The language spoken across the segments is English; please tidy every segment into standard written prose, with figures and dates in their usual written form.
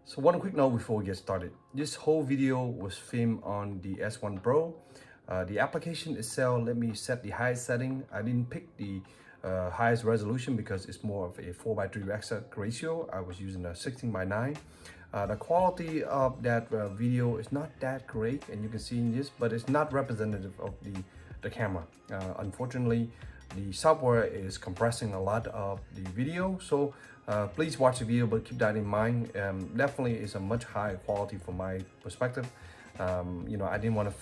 So one quick note before we get started. This whole video was filmed on the S1 Pro. The application itself, let me set the highest setting. I didn't pick the highest resolution because it's more of a 4:3 aspect ratio. I was using a 16:9. The quality of that video is not that great, and you can see in this, but it's not representative of the camera. Unfortunately, the software is compressing a lot of the video, so please watch the video, but keep that in mind. Definitely is a much higher quality from my perspective. I didn't want to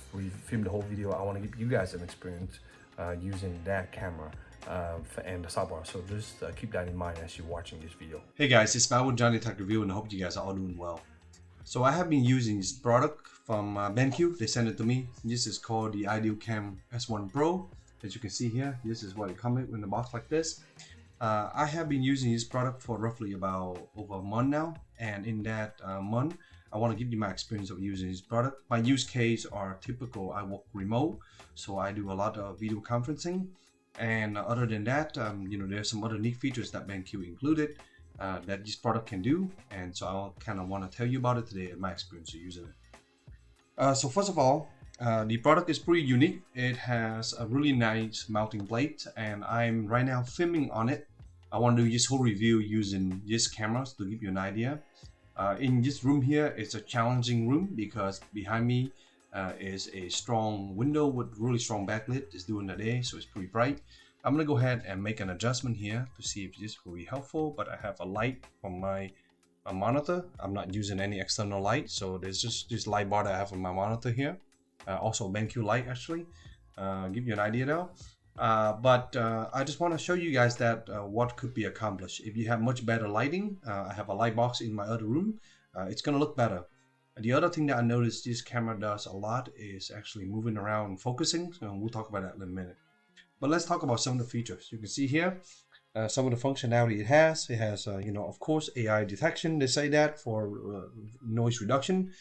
film the whole video. I want to give you guys an experience using that camera and the software. So just keep that in mind as you're watching this video. Hey guys, it's Matt with JohnyTechReview, and I hope you guys are all doing well. So I have been using this product from BenQ. They sent it to me. This is called the ideaCam S1 Pro. As you can see here, this is what it comes in the box like this. I have been using this product for roughly about over a month now, and in that month I want to give you my experience of using this product. My use case are typical. I work remote, so I do a lot of video conferencing, and other than that, there's some other neat features that BenQ included that this product can do, and so I kind of want to tell you about it today and my experience of using it. So first of all, the product is pretty unique. It has a really nice mounting plate, and I'm right now filming on it. I want to do this whole review using this cameras to give you an idea. In this room here, it's a challenging room because behind me is a strong window with really strong backlit. It's during the day, so it's pretty bright. I'm gonna go ahead and make an adjustment here to see if this will be helpful, but I have a light from my monitor. I'm not using any external light, so there's just this light bar that I have on my monitor here. Also BenQ light actually, give you an idea though. But I just want to show you guys that what could be accomplished if you have much better lighting. I have a light box in my other room. It's gonna look better. The other thing that I noticed this camera does a lot is actually moving around and focusing, so we'll talk about that in a minute. But let's talk about some of the features. You can see here some of the functionality it has. It has, of course, AI detection. They say that for noise reduction.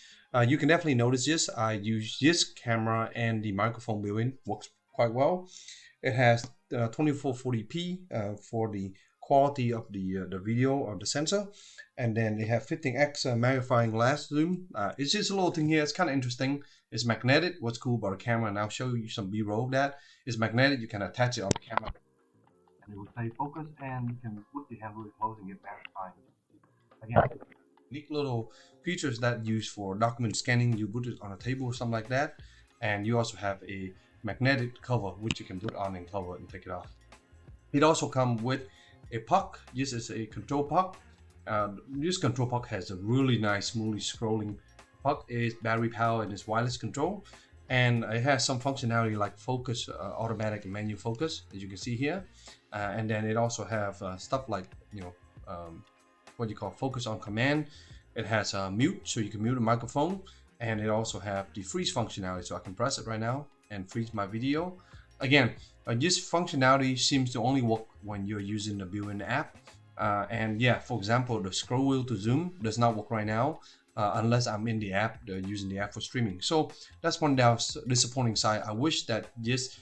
You can definitely notice this. I use this camera and the microphone built-in works quite well. It has 2440p for the quality of the video of the sensor, and then they have 15x magnifying glass zoom. It's just a little thing here. It's kind of interesting. It's magnetic. What's cool about the camera, and I'll show you some B-roll of that. It's magnetic. You can attach it on the camera, and it will stay focused, and you can put the hand really close and get magnifying. Again, neat little features that use for document scanning. You put it on a table or something like that, and you also have a magnetic cover which you can put on and cover and take it off. It also comes with a puck. This is a control puck. This control puck has a really nice smoothly scrolling puck. It's battery powered and it's wireless control, and it has some functionality like focus, automatic and manual focus, as you can see here. And then it also have stuff like what you call focus on command. It has mute, so you can mute a microphone, and it also have the freeze functionality, so I can press it right now and freeze my video. Again, this functionality seems to only work when you're using the built-in app. And yeah, for example, the scroll wheel to zoom does not work right now unless I'm in the app, using the app for streaming. So that's one disappointing side. I wish that this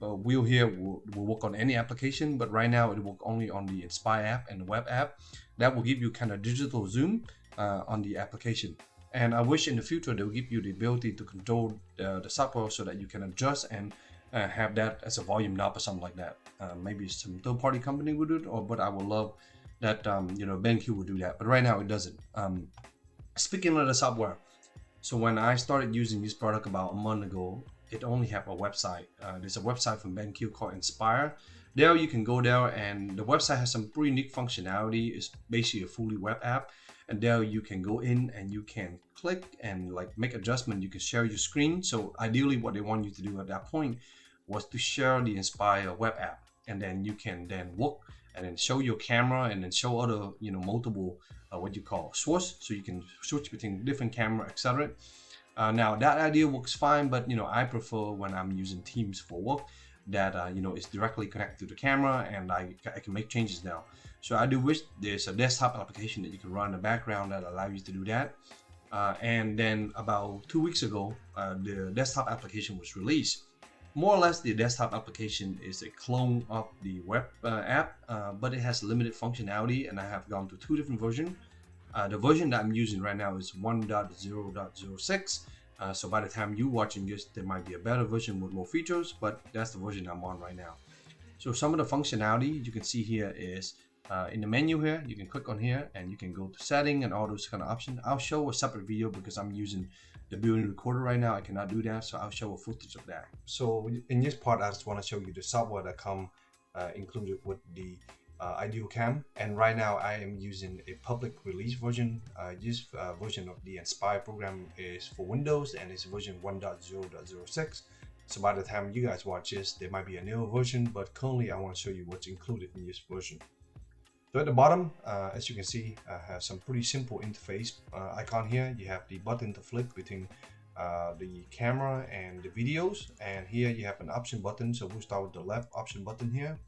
wheel here will work on any application, but right now it will work only on the Enspire app and the web app. That will give you kind of digital zoom on the application. And I wish in the future they will give you the ability to control the software so that you can adjust and have that as a volume knob or something like that. Maybe some third-party company would do it, but I would love that BenQ would do that. But right now it doesn't. Speaking of the software, so when I started using this product about a month ago, it only have a website. There's a website from BenQ called Enspire. There you can go there, and the website has some pretty neat functionality. It's basically a fully web app. And there you can go in and you can click and like make adjustment. You can share your screen. So ideally what they want you to do at that point was to share the Enspire web app, and then you can then work and then show your camera and then show other multiple what you call source, so you can switch between different camera, etc. Now that idea works fine, but I prefer when I'm using Teams for work that is directly connected to the camera, and I can make changes now. So I do wish there's a desktop application that you can run in the background that allows you to do that. And then about 2 weeks ago, the desktop application was released. More or less, the desktop application is a clone of the web app, but it has limited functionality, and I have gone to 2 different versions. The version that I'm using right now is 1.0.06. So by the time you're watching this, there might be a better version with more features, but that's the version I'm on right now. So some of the functionality you can see here is in the menu here, you can click on here and you can go to setting and all those kind of options. I'll show a separate video because I'm using the built-in recorder right now. I cannot do that, so I'll show a footage of that. So in this part, I just want to show you the software that come included with the ideaCam, and right now I am using a public release version. This version of the Enspire program is for Windows and it's version 1.0.06. So by the time you guys watch this, there might be a newer version, but currently I want to show you what's included in this version. So at the bottom, as you can see, I have some pretty simple interface icon here. You have the button to flick between the camera and the videos, and here you have an option button. So we'll start with the left option button here.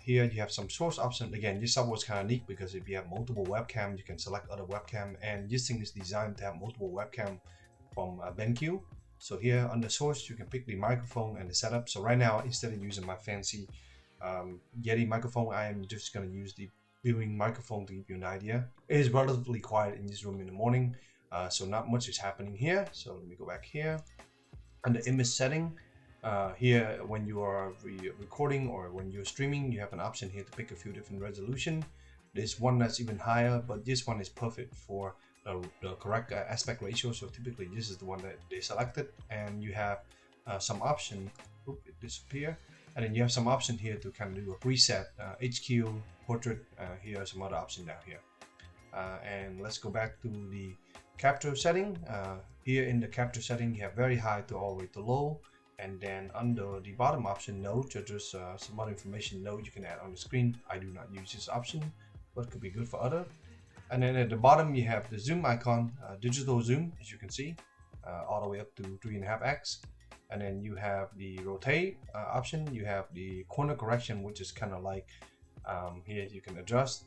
Here you have some source option. Again, this software is kind of neat because if you have multiple webcam, you can select other webcam, and this thing is designed to have multiple webcam from BenQ. So here under source, you can pick the microphone and the setup. So right now, instead of using my fancy Yeti microphone, I am just going to use the built-in microphone to give you an idea. It is relatively quiet in this room in the morning, so not much is happening here. So let me go back here. Under image setting, here when you are recording or when you're streaming, you have an option here to pick a few different resolution. There's one that's even higher, but this one is perfect for the correct aspect ratio. So typically this is the one that they selected, and you have some option. Oops, it disappeared. And then you have some option here to kind of do a preset, HQ, portrait. Here are some other options down here. And let's go back to the capture setting. Here in the capture setting, you have very high to all the way to low. And then under the bottom option, node, there's some other information node you can add on the screen. I do not use this option, but could be good for other. And then at the bottom, you have the zoom icon, digital zoom, as you can see, all the way up to 3.5x. And then you have the rotate option. You have the corner correction, which is kind of like here you can adjust.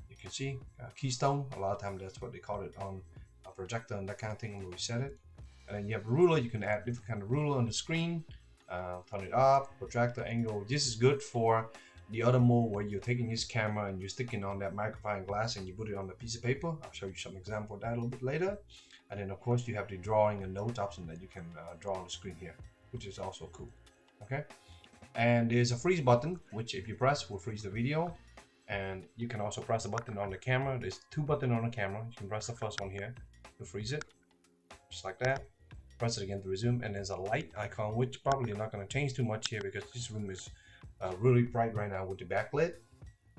You can see keystone. A lot of times that's what they call it on a projector and that kind of thing when we set it. And then you have ruler. You can add different kind of ruler on the screen. Turn it up, protractor angle. This is good for the other mode where you're taking this camera and you're sticking on that magnifying glass and you put it on a piece of paper. I'll show you some example of that a little bit later. And then of course you have the drawing and notes option that you can draw on the screen here, which is also cool. Okay, and there's a freeze button, which if you press will freeze the video, and you can also press the button on the camera. There's two buttons on the camera. You can press the first one here to freeze it, just like that. Press it again to resume, and there's a light icon, which probably not going to change too much here because this room is really bright right now with the backlit.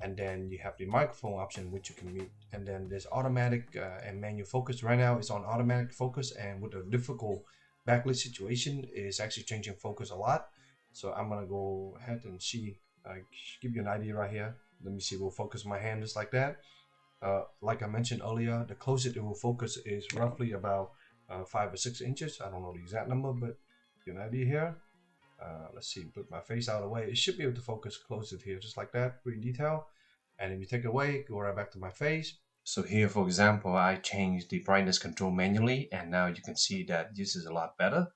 And then you have the microphone option, which you can mute. And then there's automatic and manual focus. Right now it's on automatic focus, and with a difficult backlit situation, it's actually changing focus a lot. So I'm gonna go ahead and see, give you an idea right here. Let me see, we'll focus my hand just like that. Like I mentioned earlier, the closest it will focus is roughly about 5 or 6 inches. I don't know the exact number, but give you an idea here. Let's see, put my face out of the way. It should be able to focus closer here, just like that, pretty detailed. And if you take it away, go right back to my face. So here, for example, I changed the brightness control manually, and now you can see that this is a lot better.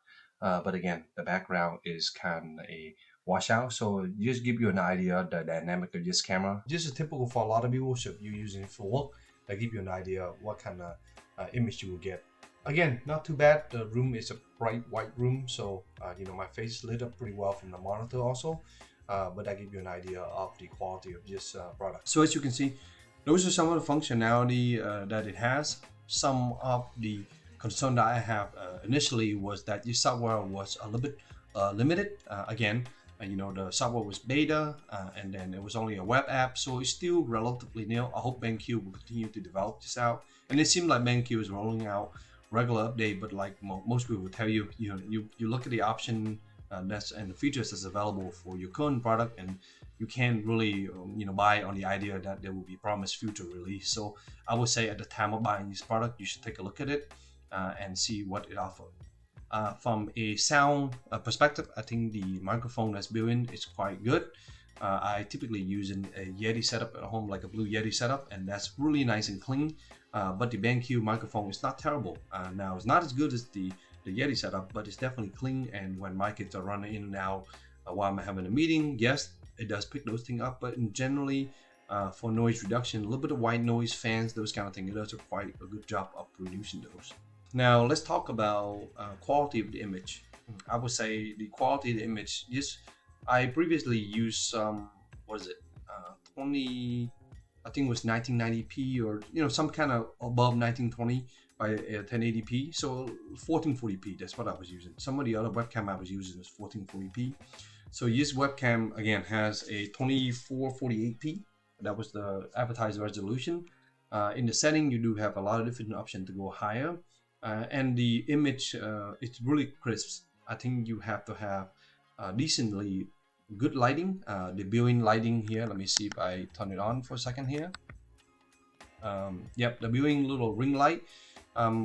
But again, the background is kind of a washout. So just give you an idea of the dynamic of this camera. This is typical for a lot of people. So if you're using it for work, that give you an idea of what kind of image you will get. Again, not too bad. The room is a bright white room, so you know, my face lit up pretty well from the monitor also. But that gives you an idea of the quality of this product. So as you can see, those are some of the functionality that it has. Some of the concern that I have initially was that this software was a little bit limited. Again, you know, the software was beta, and then it was only a web app, so it's still relatively new. I hope BenQ will continue to develop this out, and it seems like BenQ is rolling out regular update. But like most people will tell you, you look at the option that's and the features that's available for your current product, and you can't really you know, buy on the idea that there will be promised future release. So I would say at the time of buying this product, you should take a look at it and see what it offers. From a sound perspective, I think the microphone that's built in is quite good. I typically use a Yeti setup at home, like a Blue Yeti setup, and that's really nice and clean. But the BenQ microphone is not terrible. Now it's not as good as the Yeti setup, but it's definitely clean. And when my kids are running in and out while I'm having a meeting, yes, it does pick those things up. But generally, for noise reduction, a little bit of white noise, fans, those kind of things. It does quite a good job of reducing those. Now let's talk about quality of the image. I would say the quality of the image. Yes, I previously used some, what is it, 20, I think it was 1990p or some kind of above 1920 by 1080p. So 1440p, that's what I was using. Some of the other webcam I was using is 1440p. So this webcam again has a 2448p. That was the advertised resolution. In the setting, you do have a lot of different options to go higher. And the image, it's really crisp. I think you have to have decently good lighting. The viewing lighting here, let me see if I turn it on for a second here. Yep, the viewing little ring light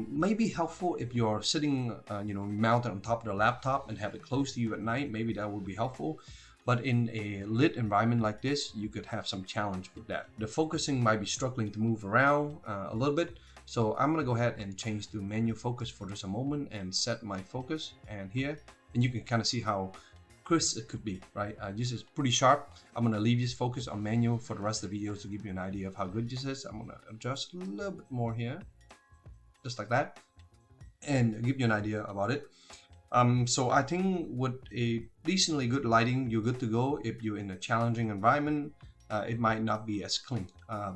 may be helpful if you're sitting, mounted on top of the laptop and have it close to you at night. Maybe that would be helpful. But in a lit environment like this, you could have some challenge with that. The focusing might be struggling to move around a little bit. So I'm gonna go ahead and change to manual focus for just a moment and set my focus and here, and you can kind of see how crisp it could be, right? This is pretty sharp. I'm gonna leave this focus on manual for the rest of the video to give you an idea of how good this is. I'm gonna adjust a little bit more here, just like that, and give you an idea about it. So I think with a decently good lighting, you're good to go. If you're in a challenging environment, it might not be as clean.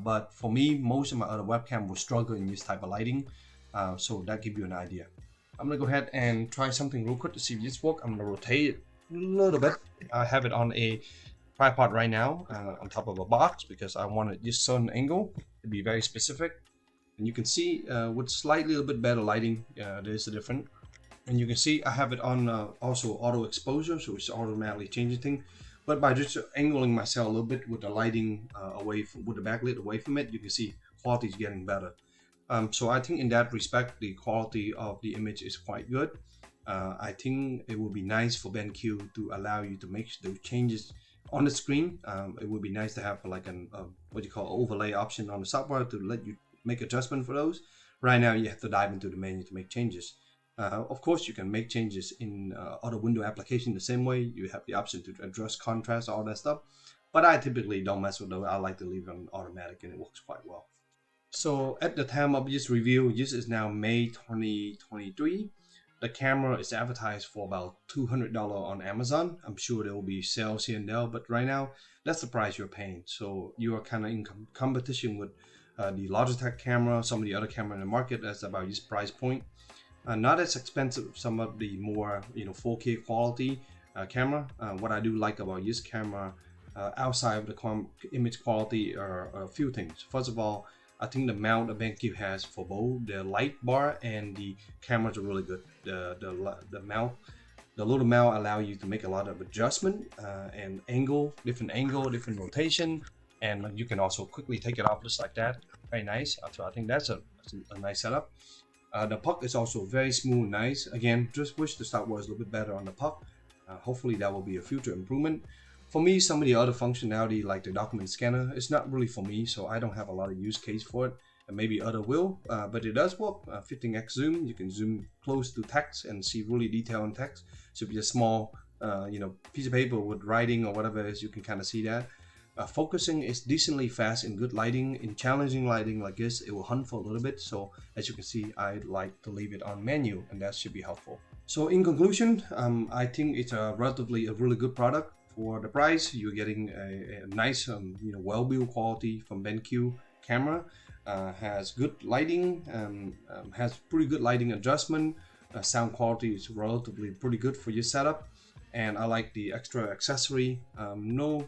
But for me, most of my other webcam will struggle in this type of lighting. So that gives you an idea. I'm gonna go ahead and try something real quick to see if this works. I'm gonna rotate it a little bit. I have it on a tripod right now on top of a box because I wanted this certain angle to be very specific. And you can see with slightly a little bit better lighting, there's a difference. And you can see I have it on also auto exposure, so it's automatically changing things. But by just angling myself a little bit with the lighting away from, with the backlit away from it, you can see quality is getting better. So I think in that respect, the quality of the image is quite good. I think it would be nice for BenQ to allow you to make those changes on the screen. It would be nice to have like an what you call overlay option on the software to let you make adjustment for those. Right now, you have to dive into the menu to make changes. Of course, you can make changes in other window application the same way. You have the option to adjust contrast, all that stuff. But I typically don't mess with those. I like to leave it on automatic and it works quite well. So at the time of this review, this is now May 2023. The camera is advertised for about $200 on Amazon. I'm sure there will be sales here and there, but right now, that's the price you're paying. So you are kind of in competition with the Logitech camera, some of the other camera in the market. That's about this price point. Not as expensive some of the more 4K quality camera. What I do like about this camera outside of the image quality are a few things. First of all, I think the mount that BenQ has for both the light bar and the cameras are really good. The mount, the little mount allow you to make a lot of adjustment and different rotation, and you can also quickly take it off just like that. Very nice. So I think that's a nice setup. The puck is also very smooth and nice. Again, just wish the start was a little bit better on the puck. Hopefully that will be a future improvement. For me, some of the other functionality like the document scanner is not really for me, so I don't have a lot of use case for it. And maybe other will, but it does work. 15x zoom, you can zoom close to text and see really detailed text. So if you're a small, piece of paper with writing or whatever it is, you can kind of see that. Focusing is decently fast in good lighting. In challenging lighting like this, it will hunt for a little bit. So as you can see, I like to leave it on menu, and that should be helpful. So in conclusion, I think it's a really good product. For the price, you're getting a nice, well-built quality from BenQ camera. Has good lighting, has pretty good lighting adjustment. Sound quality is relatively pretty good for your setup. And I like the extra accessory. No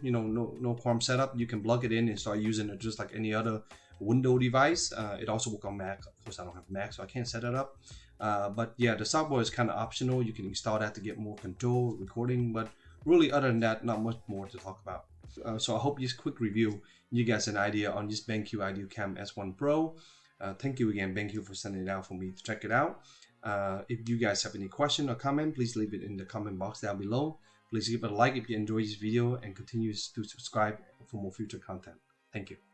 qualm setup. You can plug it in and start using it just like any other Windows device. It also works on Mac. Of course, I don't have Mac, so I can't set it up. But yeah, the software is kind of optional. You can install that to get more control recording. But really, other than that, not much more to talk about. So I hope this quick review you guys an idea on this BenQ ideaCam S1 Pro. Thank you again, BenQ, for sending it out for me to check it out. If you guys have any question or comment, please leave it in the comment box down below. Please give it a like if you enjoyed this video and continue to subscribe for more future content. Thank you.